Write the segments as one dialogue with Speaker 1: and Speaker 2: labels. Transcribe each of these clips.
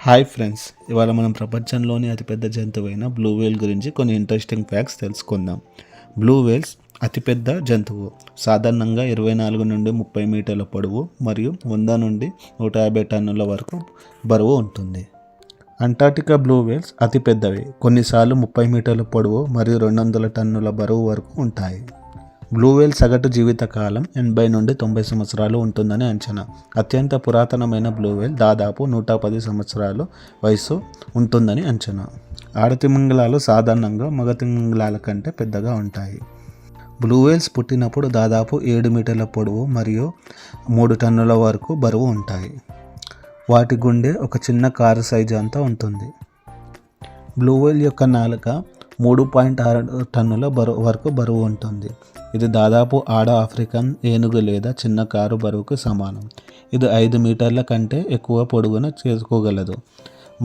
Speaker 1: Hi friends, ఇవాళ మనం ప్రపంచంలోని అతిపెద్ద జంతువైన బ్లూ వేల్ గురించి కొన్ని ఇంట్రెస్టింగ్ ఫ్యాక్ట్స్ తెలుసుకుందాం. బ్లూ వేల్స్ అతిపెద్ద జంతువు. సాధారణంగా 24 నుండి 30 మీటర్ల పొడవు మరియు 100 నుండి 150 టన్నుల వరకు బరువు ఉంటుంది. అంటార్క్టికా బ్లూ వేల్స్ అతిపెద్దవి. కొన్నిసార్లు 30 మీటర్ల పొడవు మరియు 200 టన్నుల బరువు వరకు ఉంటాయి. బ్లూ వేల్ సగటు జీవితకాలం 80 నుండి 90 సంవత్సరాలు ఉంటుందని అంచనా. అత్యంత పురాతనమైన బ్లూ వేల్ దాదాపు 110 సంవత్సరాలు వయసు ఉంటుందని అంచనా. ఆడతిమింగలాలు సాధారణంగా మగ తిమింగలాల కంటే పెద్దగా ఉంటాయి. బ్లూ వేల్స్ పుట్టినప్పుడు దాదాపు 7 మీటర్ల పొడవు మరియు 3 టన్నుల వరకు బరువు ఉంటాయి. వాటి గుండె ఒక చిన్న కారు సైజు అంతా ఉంటుంది. బ్లూ వేల్ యొక్క నాలుక 3.6 టన్నుల వరకు బరువు ఉంటుంది. ఇది దాదాపు ఆడ ఆఫ్రికన్ ఏనుగు లేదా చిన్న కారు బరువుకు సమానం. ఇది 5 మీటర్ల కంటే ఎక్కువ పొడవును చేసుకోగలదు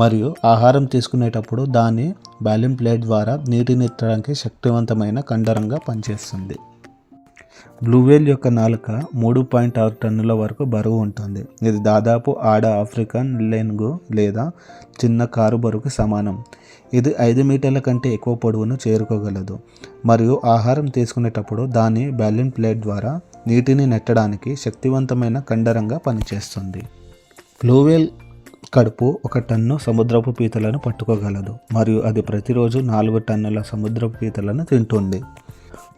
Speaker 1: మరియు ఆహారం తీసుకునేటప్పుడు దాని బాలిన్ ప్లేట్ ద్వారా నీటిని ఎత్తడానికి శక్తివంతమైన కండరంగా పనిచేస్తుంది. బ్లూ వేల్ యొక్క నాలుక 3.6 టన్నుల వరకు బరువు ఉంటుంది. ఇది దాదాపు ఆడ ఆఫ్రికన్ ఏనుగు లేదా చిన్న కారు బరువుకు సమానం. ఇది 5 మీటర్ల కంటే ఎక్కువ పొడవును చేరుకోగలదు మరియు ఆహారం తీసుకునేటప్పుడు దాని బాలిన్ ప్లేట్ ద్వారా నీటిని నెట్టడానికి శక్తివంతమైన కండరంగా పనిచేస్తుంది. బ్లూ వేల్ కడుపు 1 టన్ను సముద్రపు పీతలను పట్టుకోగలదు మరియు అది ప్రతిరోజు 4 టన్నుల సముద్రపు పీతలను తింటుంది.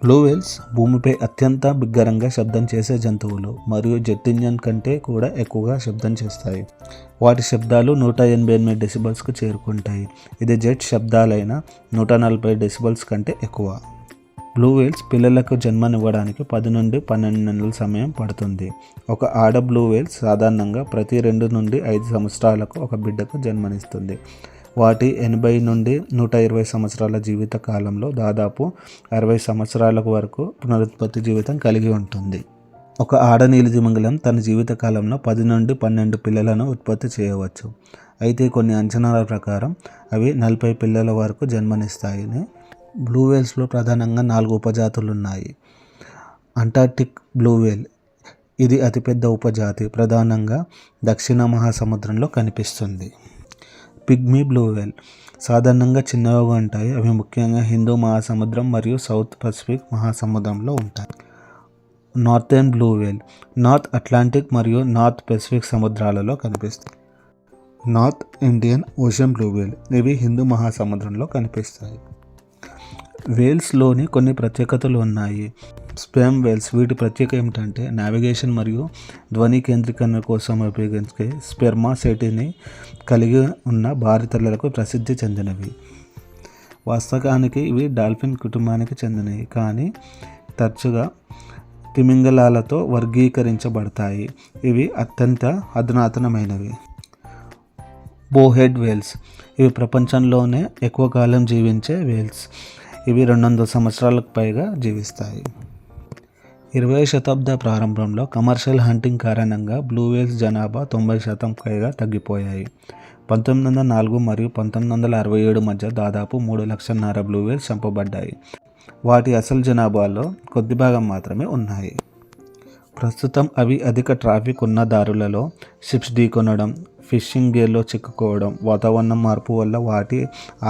Speaker 1: బ్లూ వేల్స్ భూమిపై అత్యంత బిగ్గరగా శబ్దం చేసే జంతువులు మరియు జెట్ ఇంజన్ కంటే కూడా ఎక్కువగా శబ్దం చేస్తాయి. వాటి శబ్దాలు 188 డెసిబల్స్కు చేరుకుంటాయి. ఇది జెట్ శబ్దాలైన 140 డెసిబల్స్ కంటే ఎక్కువ. బ్లూ వేల్స్ పిల్లలకు జన్మనివ్వడానికి 10 నుండి 12 నెలల సమయం పడుతుంది. ఒక ఆడ బ్లూ వేల్స్ సాధారణంగా ప్రతి 2 నుండి 5 సంవత్సరాలకు ఒక బిడ్డకు జన్మనిస్తుంది. వాటి 80 నుండి 120 సంవత్సరాల జీవిత కాలంలో దాదాపు 60 సంవత్సరాల వరకు పునరుత్పత్తి జీవితం కలిగి ఉంటుంది. ఒక ఆడ నీలితిమింగలం తన జీవిత కాలంలో 10 నుండి 12 పిల్లలను ఉత్పత్తి చేయవచ్చు. అయితే కొన్ని అంచనాల ప్రకారం అవి 40 పిల్లల వరకు జన్మనిస్తాయని. బ్లూ వేల్స్లో ప్రధానంగా 4 ఉపజాతులు ఉన్నాయి. అంటార్క్టిక్ బ్లూ వేల్ ఇది అతిపెద్ద ఉపజాతి, ప్రధానంగా దక్షిణ మహాసముద్రంలో కనిపిస్తుంది. పిగ్మీ బ్లూ వేల్ సాధారణంగా చిన్నవిగా ఉంటాయి. అవి ముఖ్యంగా హిందూ మహాసముద్రం మరియు సౌత్ పసిఫిక్ మహాసముద్రంలో ఉంటాయి. నార్థెర్న్ బ్లూ వేల్ నార్త్ అట్లాంటిక్ మరియు నార్త్ పసిఫిక్ సముద్రాలలో కనిపిస్తాయి. నార్త్ ఇండియన్ ఓషన్ బ్లూ వేల్ ఇవి హిందూ మహాసముద్రంలో కనిపిస్తాయి. వేల్స్లోని కొన్ని ప్రత్యేకతలు ఉన్నాయి. స్పెర్మ్ వేల్స్ వీటి ప్రత్యేకత ఏమిటంటే నావిగేషన్ మరియు ధ్వని కేంద్రీకరణ కోసం ఉపయోగించే స్పెర్మాసెటిని కలిగి ఉన్న భారీ తలలకు ప్రసిద్ధి చెందినవి. వాస్తవానికి ఇవి డాల్ఫిన్ కుటుంబానికి చెందినవి కానీ తరచుగా తిమింగలాలతో వర్గీకరించబడతాయి. ఇవి అత్యంత అధునాతనమైనవి. బోహెడ్ వేల్స్ ఇవి ప్రపంచంలోనే ఎక్కువ కాలం జీవించే వేల్స్. ఇవి 200 సంవత్సరాలకు పైగా జీవిస్తాయి. 20వ శతాబ్ద ప్రారంభంలో కమర్షియల్ హంటింగ్ కారణంగా బ్లూ వేల్స్ జనాభా 90% పైగా తగ్గిపోయాయి. 1904 మరియు 1967 మధ్య దాదాపు 3.5 లక్షల బ్లూ వేల్స్ చంపబడ్డాయి. వాటి అసలు జనాభాలో కొద్ది భాగం మాత్రమే ఉన్నాయి. ప్రస్తుతం అవి అధిక ట్రాఫిక్ ఉన్న దారులలో షిప్స్ ఢీకొనడం, ఫిషింగ్ గేర్లో చిక్కుకోవడం, వాతావరణ మార్పు వల్ల వాటి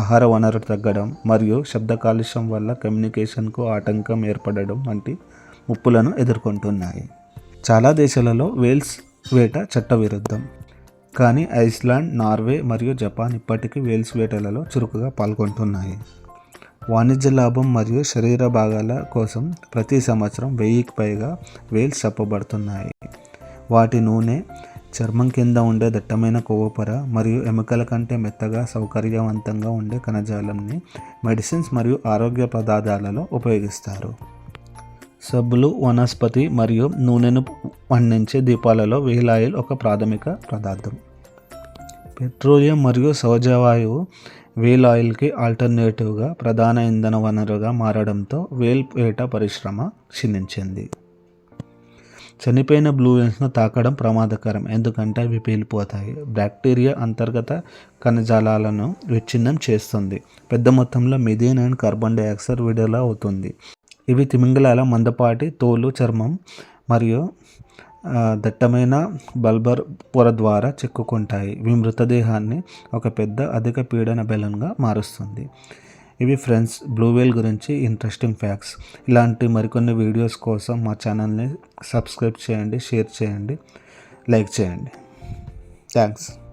Speaker 1: ఆహార వనరు తగ్గడం మరియు శబ్ద కాలుష్యం వల్ల కమ్యూనికేషన్కు ఆటంకం ఏర్పడడం వంటి ముప్పులను ఎదుర్కొంటున్నాయి. చాలా దేశాలలో వేల్స్ వేట చట్టవిరుద్ధం కానీ ఐస్లాండ్, నార్వే మరియు జపాన్ ఇప్పటికీ వేల్స్ వేటలలో చురుకుగా పాల్గొంటున్నాయి. వాణిజ్య లాభం మరియు శరీర భాగాల కోసం ప్రతి సంవత్సరం 1000కి పైగా వేల్స్ చంపబడుతున్నాయి. వాటి నూనె, చర్మం కింద ఉండే దట్టమైన కొవ్వుపొర మరియు ఎముకల కంటే మెత్తగా సౌకర్యవంతంగా ఉండే కణజాలంని మెడిసిన్స్ మరియు ఆరోగ్య పదార్థాలలో ఉపయోగిస్తారు. సబ్బులు, వనస్పతి మరియు నూనెను వండించే దీపాలలో వేల్ ఆయిల్ ఒక ప్రాథమిక పదార్థం. పెట్రోలియం మరియు సహజవాయువు వేల్ ఆయిల్కి ఆల్టర్నేటివ్గా ప్రధాన ఇంధన వనరుగా మారడంతో వేల్ వేట పరిశ్రమ క్షీణించింది. చనిపోయిన బ్లూ వేల్స్ను తాకడం ప్రమాదకరం ఎందుకంటే అవి పేలిపోతాయి. బ్యాక్టీరియా అంతర్గత కణజాలాలను విచ్ఛిన్నం చేస్తుంది. పెద్ద మొత్తంలో మిథేన్ అండ్ కార్బన్ డయాక్సైడ్ విడుదల అవుతుంది. ఇవి తిమింగలాల మందపాటి తోలు, చర్మం మరియు దట్టమైన బల్బర్ పొర ద్వారా చిక్కుకుంటాయి. ఇవి మృతదేహాన్ని ఒక పెద్ద అధిక పీడన బెలూన్గా మారుస్తుంది. ఇవి ఫ్రెండ్స్ బ్లూ వేల్ గురించి ఇంట్రెస్టింగ్ ఫ్యాక్ట్స్. ఇలాంటి మరికొన్ని వీడియోస్ కోసం మా ఛానల్ని సబ్స్క్రైబ్ చేయండి, షేర్ చేయండి, లైక్ చేయండి. థ్యాంక్స్.